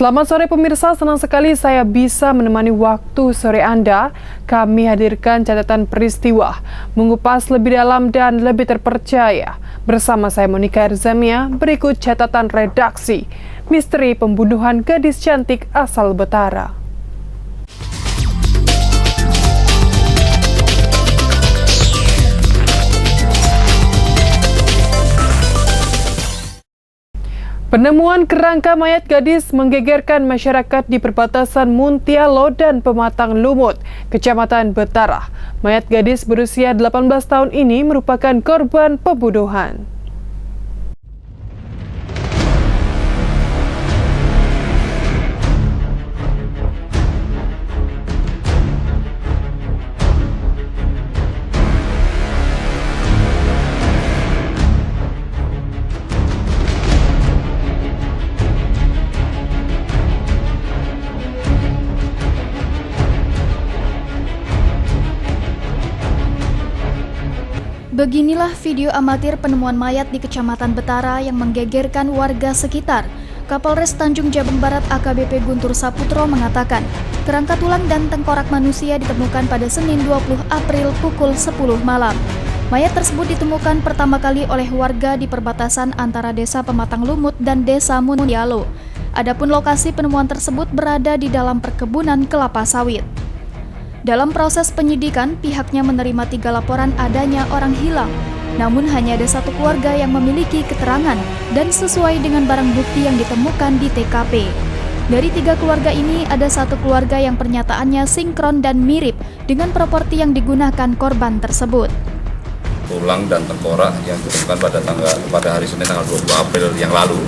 Selamat sore pemirsa, senang sekali saya bisa menemani waktu sore Anda. Kami hadirkan catatan peristiwa, mengupas lebih dalam dan lebih terpercaya. Bersama saya Monica Erzamia, berikut catatan redaksi. Misteri pembunuhan gadis cantik asal Betara. Penemuan kerangka mayat gadis menggegerkan masyarakat di perbatasan Muntialo dan Pematang Lumut, Kecamatan Betara. Mayat gadis berusia 18 tahun ini merupakan korban pembunuhan. Beginilah video amatir penemuan mayat di Kecamatan Betara yang menggegerkan warga sekitar. Kapolres Tanjung Jabung Barat AKBP Guntur Saputro mengatakan, kerangka tulang dan tengkorak manusia ditemukan pada Senin 20 April pukul 10 malam. Mayat tersebut ditemukan pertama kali oleh warga di perbatasan antara Desa Pematang Lumut dan Desa Muntialo. Adapun lokasi penemuan tersebut berada di dalam perkebunan kelapa sawit. Dalam proses penyidikan, pihaknya menerima 3 laporan adanya orang hilang. Namun hanya ada 1 keluarga yang memiliki keterangan dan sesuai dengan barang bukti yang ditemukan di TKP. Dari 3 keluarga ini, ada 1 keluarga yang pernyataannya sinkron dan mirip dengan properti yang digunakan korban tersebut. Tulang dan tengkorak yang ditemukan pada hari Senin tanggal 20 April yang lalu,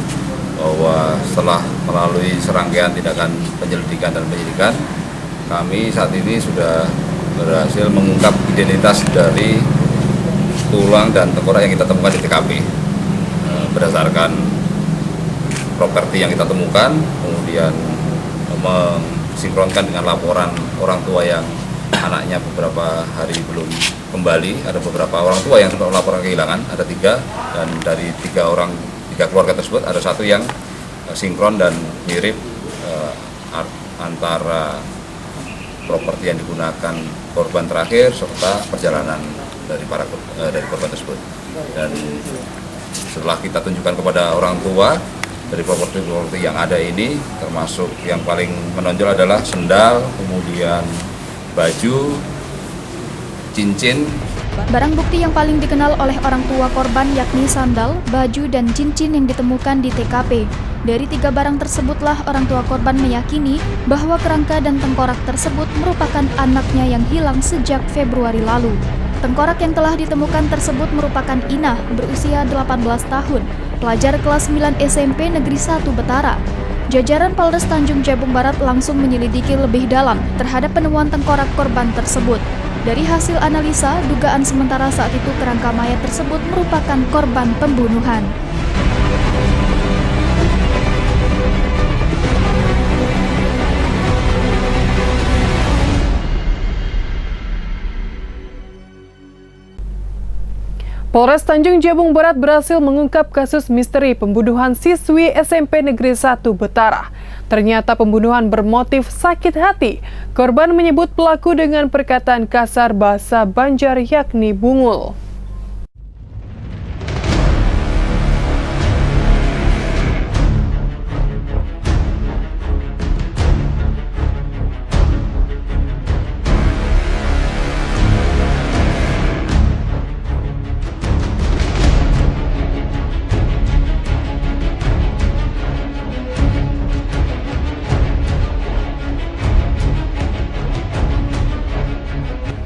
bahwa setelah melalui serangkaian tindakan penyelidikan dan penyidikan, kami saat ini sudah berhasil mengungkap identitas dari tulang dan tengkorak yang kita temukan di TKP. Berdasarkan properti yang kita temukan, kemudian mensinkronkan dengan laporan orang tua yang anaknya beberapa hari belum kembali. Ada beberapa orang tua yang sudah melaporkan kehilangan, ada 3, dan dari 3 keluarga tersebut ada 1 yang sinkron dan mirip antara properti yang digunakan korban terakhir serta perjalanan dari korban tersebut. Dan setelah kita tunjukkan kepada orang tua, dari properti yang ada ini, termasuk yang paling menonjol adalah sendal, kemudian baju, cincin. Barang bukti yang paling dikenal oleh orang tua korban yakni sandal, baju, dan cincin yang ditemukan di TKP. Dari 3 barang tersebutlah orang tua korban meyakini bahwa kerangka dan tengkorak tersebut merupakan anaknya yang hilang sejak Februari lalu. Tengkorak yang telah ditemukan tersebut merupakan Inah, berusia 18 tahun, pelajar kelas 9 SMP Negeri 1 Betara. Jajaran Polres Tanjung Jabung Barat langsung menyelidiki lebih dalam terhadap penemuan tengkorak korban tersebut. Dari hasil analisa, dugaan sementara saat itu kerangka mayat tersebut merupakan korban pembunuhan. Polres Tanjung Jabung Barat berhasil mengungkap kasus misteri pembunuhan siswi SMP Negeri 1 Betara. Ternyata pembunuhan bermotif sakit hati. Korban menyebut pelaku dengan perkataan kasar bahasa Banjar yakni bungul.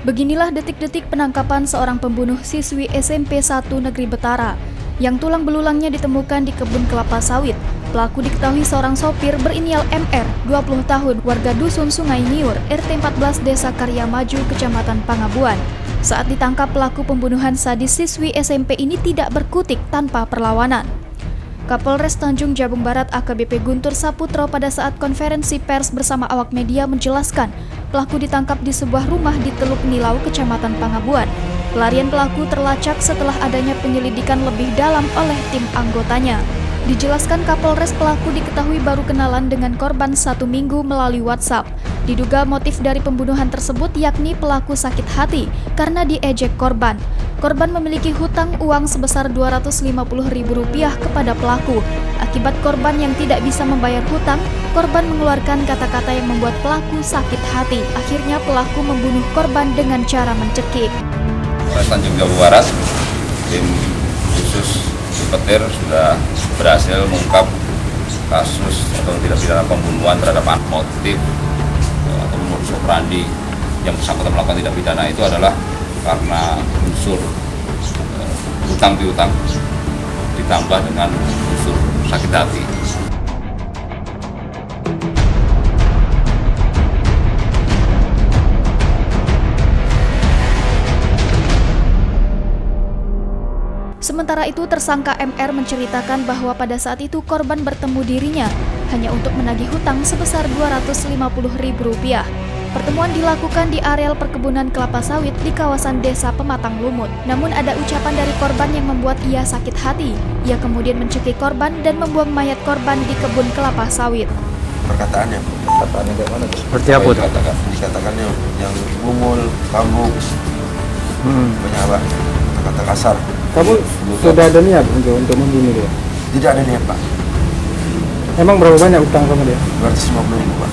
Beginilah detik-detik penangkapan seorang pembunuh siswi SMP 1 Negeri Betara yang tulang belulangnya ditemukan di kebun kelapa sawit. Pelaku diketahui seorang sopir berinisial MR, 20 tahun, warga Dusun Sungai Niur, RT 14 Desa Karya Maju, Kecamatan Pangabuan. Saat ditangkap, pelaku pembunuhan sadis siswi SMP ini tidak berkutik tanpa perlawanan. Kapolres Tanjung Jabung Barat AKBP Guntur Saputro pada saat konferensi pers bersama awak media menjelaskan pelaku ditangkap di sebuah rumah di Teluk Nilau, Kecamatan Pangabuan. Pelarian pelaku terlacak setelah adanya penyelidikan lebih dalam oleh tim anggotanya. Dijelaskan Kapolres, pelaku diketahui baru kenalan dengan korban 1 minggu melalui WhatsApp. Diduga motif dari pembunuhan tersebut yakni pelaku sakit hati karena diejek korban. Korban memiliki hutang uang sebesar Rp250.000 kepada pelaku. Akibat korban yang tidak bisa membayar hutang, korban mengeluarkan kata-kata yang membuat pelaku sakit hati. Akhirnya pelaku membunuh korban dengan cara mencekik. Polres Tanjung Jabung Barat, tim khusus Petir sudah berhasil mengungkap kasus atau tindak pidana pembunuhan terhadap motif atau modus operandi yang bersangkutan melakukan tindak pidana itu adalah karena unsur hutang piutang ditambah dengan unsur sakit hati. Sementara itu, tersangka MR menceritakan bahwa pada saat itu korban bertemu dirinya hanya untuk menagih hutang sebesar Rp250.000. Pertemuan dilakukan di areal perkebunan kelapa sawit di kawasan Desa Pematang Lumut. Namun ada ucapan dari korban yang membuat ia sakit hati. Ia kemudian mencekik korban dan membuang mayat korban di kebun kelapa sawit. Perkataannya kayak mana tuh? Seperti apa tuh? Dikatakannya yang bungul, kambuk, banyak apa? Kata kasar. Kamu sudah ada niat untuk membunuh dia? Tidak ada niat, Pak. Emang berapa banyak utang sama dia? 250.000, Pak.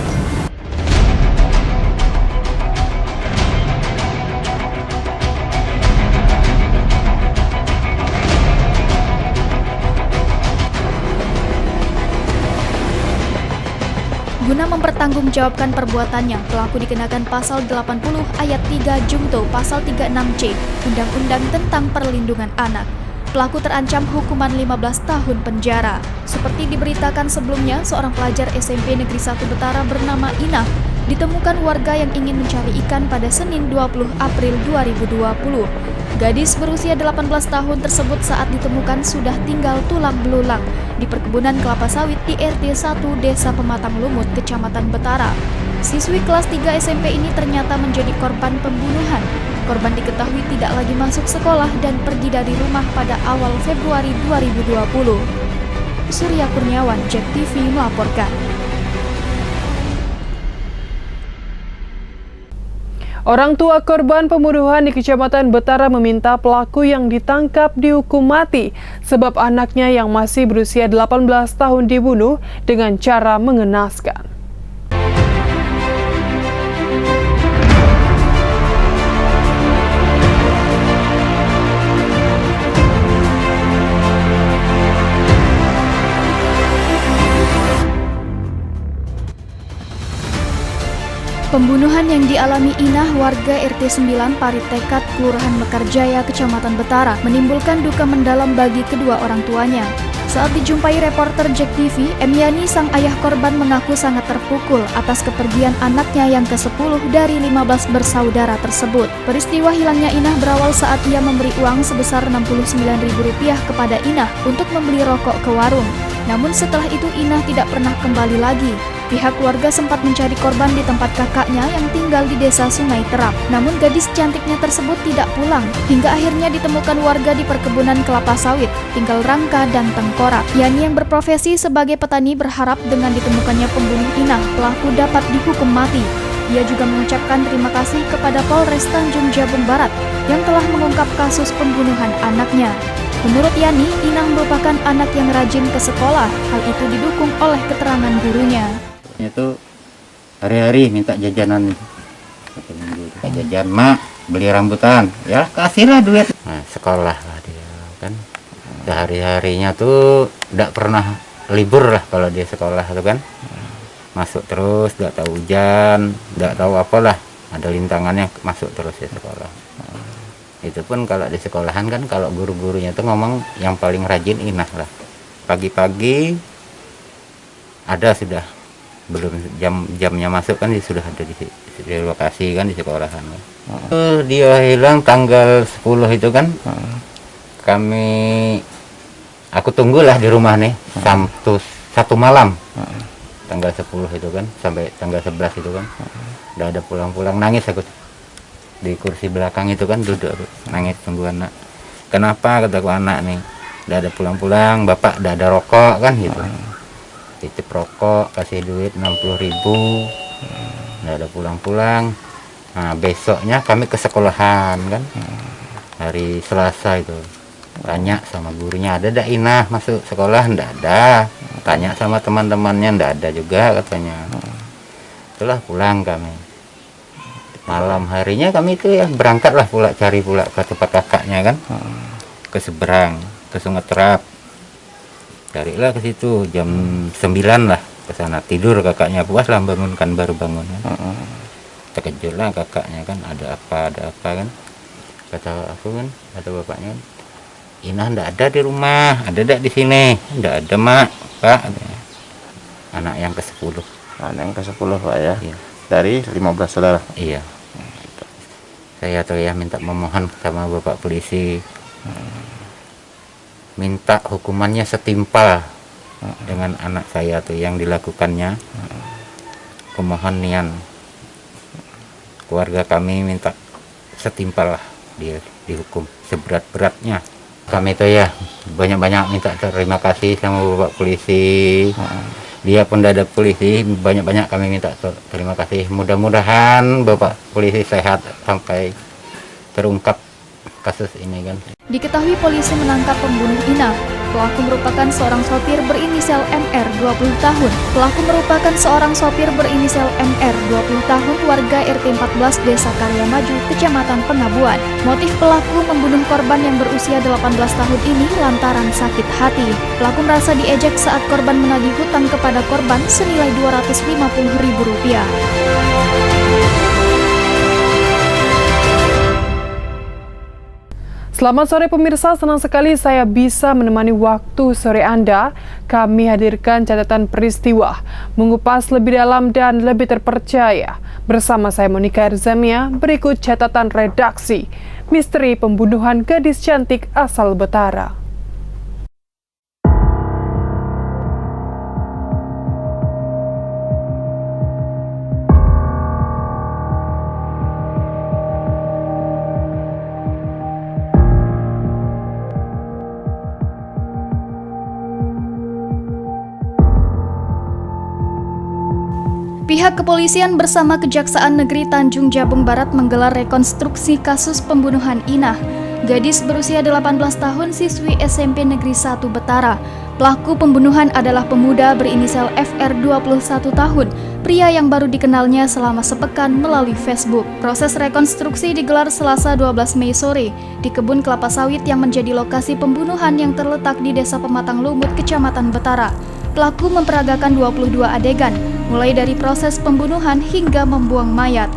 Guna mempertanggungjawabkan perbuatannya, pelaku dikenakan pasal 80 ayat 3 Jungto pasal 36C Undang-Undang tentang Perlindungan Anak. Pelaku terancam hukuman 15 tahun penjara. Seperti diberitakan sebelumnya, seorang pelajar SMP Negeri 1 Betara bernama Inah ditemukan warga yang ingin mencari ikan pada Senin 20 April 2020. Gadis berusia 18 tahun tersebut saat ditemukan sudah tinggal tulang belulang di perkebunan kelapa sawit di RT 1 Desa Pematang Lumut, Kecamatan Betara. Siswi kelas 3 SMP ini ternyata menjadi korban pembunuhan. Korban diketahui tidak lagi masuk sekolah dan pergi dari rumah pada awal Februari 2020. Surya Kurniawan, JEK TV melaporkan. Orang tua korban pembunuhan di Kecamatan Betara meminta pelaku yang ditangkap dihukum mati sebab anaknya yang masih berusia 18 tahun dibunuh dengan cara mengenaskan. Pembunuhan yang dialami Inah, warga RT 9 Paritekat, Kelurahan Mekarjaya, Kecamatan Betara, menimbulkan duka mendalam bagi kedua orang tuanya. Saat dijumpai reporter JEK TV, Emiani, sang ayah korban, mengaku sangat terpukul atas kepergian anaknya yang ke-10 dari 15 bersaudara tersebut. Peristiwa hilangnya Inah berawal saat ia memberi uang sebesar Rp69.000 kepada Inah untuk membeli rokok ke warung. Namun setelah itu Inah tidak pernah kembali lagi. Pihak keluarga sempat mencari korban di tempat kakaknya yang tinggal di desa Sungai Terap. Namun gadis cantiknya tersebut tidak pulang, hingga akhirnya ditemukan warga di perkebunan kelapa sawit, tinggal rangka dan tengkorak. Yani yang berprofesi sebagai petani berharap dengan ditemukannya pembunuh Inah, pelaku dapat dihukum mati. Ia juga mengucapkan terima kasih kepada Polres Tanjung Jabung Barat yang telah mengungkap kasus pembunuhan anaknya. Menurut Yani, Inah merupakan anak yang rajin ke sekolah. Hal itu didukung oleh keterangan gurunya. Itu hari-hari minta jajanan, jajan mak beli rambutan, ya kasihlah duit. Nah, sekolah lah dia kan, sehari-harinya tuh tidak pernah libur lah kalau dia sekolah tuh kan, masuk terus, tidak tahu hujan, tidak tahu apalah, ada lintangannya masuk terus ya sekolah. Itu pun kalau di sekolahan kan, kalau guru-gurunya tuh ngomong yang paling rajin Inah lah. Pagi-pagi ada sudah, belum jamnya masuk kan sudah ada di lokasi kan, di sekolahan. Dia hilang tanggal 10 itu kan, aku tunggulah di rumah nih satu malam, tanggal 10 itu kan sampai tanggal 11 itu kan, udah ada pulang-pulang, nangis aku di kursi belakang itu kan, duduk aku, nangis tunggu anak. Kenapa, kataku, anak nih udah ada pulang-pulang, bapak udah ada rokok kan gitu. Titip rokok, kasih duit 60.000, udah ada pulang-pulang. Nah besoknya kami ke sekolahan kan, hari Selasa itu. Tanya sama gurunya, ada ndak Inah masuk sekolah? Ndak ada. Tanya sama teman-temannya, ndak ada juga katanya. Itulah pulang kami. Malam harinya kami itu ya berangkatlah pula, cari pula ke tempat kakaknya kan, ke seberang, ke Sungai Terap. Carilah ke situ jam 9 lah ke sana, tidur kakaknya, puas lah bangunkan, baru bangun kan. Terkejut lah kakaknya kan, ada apa kan. Kata aku kan, kata bapaknya kan, Inah ndak ada di rumah, ada ndak di sini? Ndak ada mak, pak. Anak yang ke-10. Anak yang ke-10 Pak ya. Iya. Dari 15 saudara. Iya. Saya tuh ya minta memohon sama bapak polisi, minta hukumannya setimpal dengan anak saya tuh yang dilakukannya. Kumohon nian, keluarga kami minta setimpal lah dia dihukum seberat-beratnya. Kami tuh ya banyak-banyak minta terima kasih sama bapak polisi. Dia pun ada polisi, banyak-banyak kami minta terima kasih. Mudah-mudahan bapak polisi sehat sampai terungkap kasus ini kan. Diketahui polisi menangkap pembunuh Inah. Pelaku merupakan seorang sopir berinisial MR 20 tahun. Pelaku merupakan seorang sopir berinisial MR 20 tahun warga RT 14 Desa Karya Maju, Kecamatan Pengabuan. Motif pelaku membunuh korban yang berusia 18 tahun ini lantaran sakit hati. Pelaku merasa diejek saat korban menagih hutang kepada korban senilai Rp250.000. Selamat sore pemirsa, senang sekali saya bisa menemani waktu sore Anda. Kami hadirkan catatan peristiwa, mengupas lebih dalam dan lebih terpercaya. Bersama saya Monika Erzamia, berikut catatan redaksi. Misteri pembunuhan gadis cantik asal Betara. Pihak kepolisian bersama Kejaksaan Negeri Tanjung Jabung Barat menggelar rekonstruksi kasus pembunuhan Inah, gadis berusia 18 tahun siswi SMP Negeri 1 Betara. Pelaku pembunuhan adalah pemuda berinisial FR 21 tahun, pria yang baru dikenalnya selama sepekan melalui Facebook. Proses rekonstruksi digelar Selasa 12 Mei sore di kebun kelapa sawit yang menjadi lokasi pembunuhan yang terletak di Desa Pematang Lumut, Kecamatan Betara. Pelaku memperagakan 22 adegan, mulai dari proses pembunuhan hingga membuang mayat.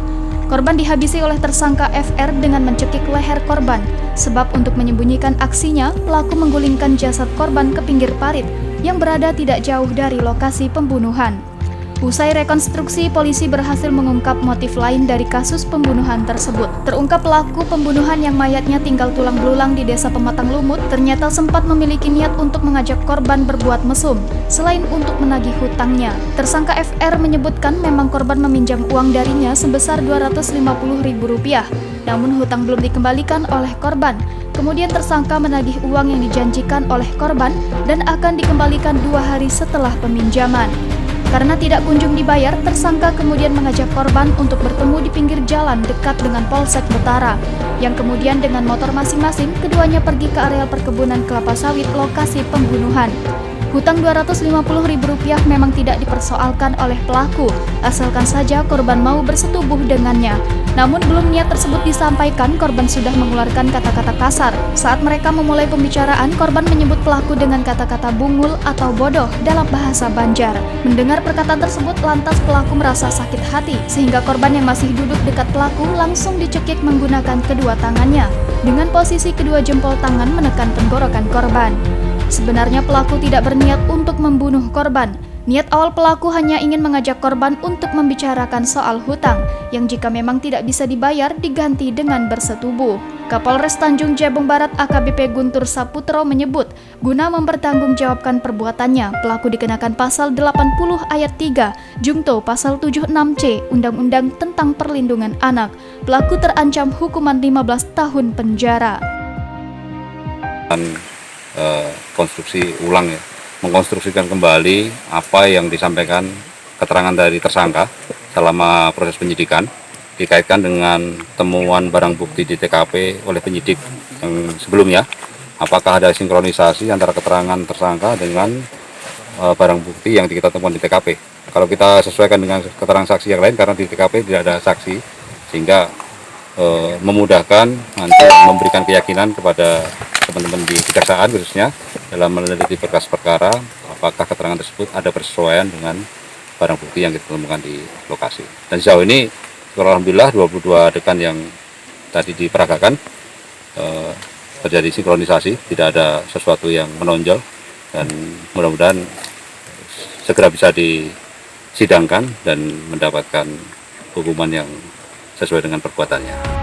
Korban dihabisi oleh tersangka FR dengan mencekik leher korban, sebab untuk menyembunyikan aksinya, pelaku menggulingkan jasad korban ke pinggir parit yang berada tidak jauh dari lokasi pembunuhan. Usai rekonstruksi, polisi berhasil mengungkap motif lain dari kasus pembunuhan tersebut. Terungkap pelaku pembunuhan yang mayatnya tinggal tulang belulang di Desa Pematang Lumut ternyata sempat memiliki niat untuk mengajak korban berbuat mesum, selain untuk menagih hutangnya. Tersangka FR menyebutkan memang korban meminjam uang darinya sebesar Rp250.000, namun hutang belum dikembalikan oleh korban. Kemudian tersangka menagih uang yang dijanjikan oleh korban dan akan dikembalikan 2 hari setelah peminjaman. Karena tidak kunjung dibayar, tersangka kemudian mengajak korban untuk bertemu di pinggir jalan dekat dengan Polsek Betara, yang kemudian dengan motor masing-masing keduanya pergi ke areal perkebunan kelapa sawit lokasi pembunuhan. Hutang Rp250.000 memang tidak dipersoalkan oleh pelaku, asalkan saja korban mau bersetubuh dengannya. Namun belum niat tersebut disampaikan, korban sudah mengeluarkan kata-kata kasar. Saat mereka memulai pembicaraan, korban menyebut pelaku dengan kata-kata bungul atau bodoh dalam bahasa Banjar. Mendengar perkataan tersebut, lantas pelaku merasa sakit hati, sehingga korban yang masih duduk dekat pelaku langsung dicekik menggunakan kedua tangannya, dengan posisi kedua jempol tangan menekan tenggorokan korban. Sebenarnya pelaku tidak berniat untuk membunuh korban. Niat awal pelaku hanya ingin mengajak korban untuk membicarakan soal hutang, yang jika memang tidak bisa dibayar diganti dengan bersetubuh. Kapolres Tanjung Jabung Barat AKBP Guntur Saputro menyebut, guna mempertanggungjawabkan perbuatannya, pelaku dikenakan pasal 80 ayat 3, Jungto pasal 76C, Undang-Undang tentang Perlindungan Anak. Pelaku terancam hukuman 15 tahun penjara. konstruksi ulang ya, mengkonstruksikan kembali apa yang disampaikan keterangan dari tersangka selama proses penyidikan dikaitkan dengan temuan barang bukti di TKP oleh penyidik yang sebelumnya. Apakah ada sinkronisasi antara keterangan tersangka dengan barang bukti yang kita temukan di TKP. Kalau kita sesuaikan dengan keterangan saksi yang lain, karena di TKP tidak ada saksi, sehingga memudahkan nanti memberikan keyakinan kepada teman-teman di kejaksaan khususnya dalam meneliti berkas perkara, apakah keterangan tersebut ada persesuaian dengan barang bukti yang kita temukan di lokasi. Dan sejauh ini, alhamdulillah 22 adegan yang tadi diperagakan terjadi sinkronisasi, tidak ada sesuatu yang menonjol, dan mudah-mudahan segera bisa disidangkan dan mendapatkan hukuman yang sesuai dengan perbuatannya.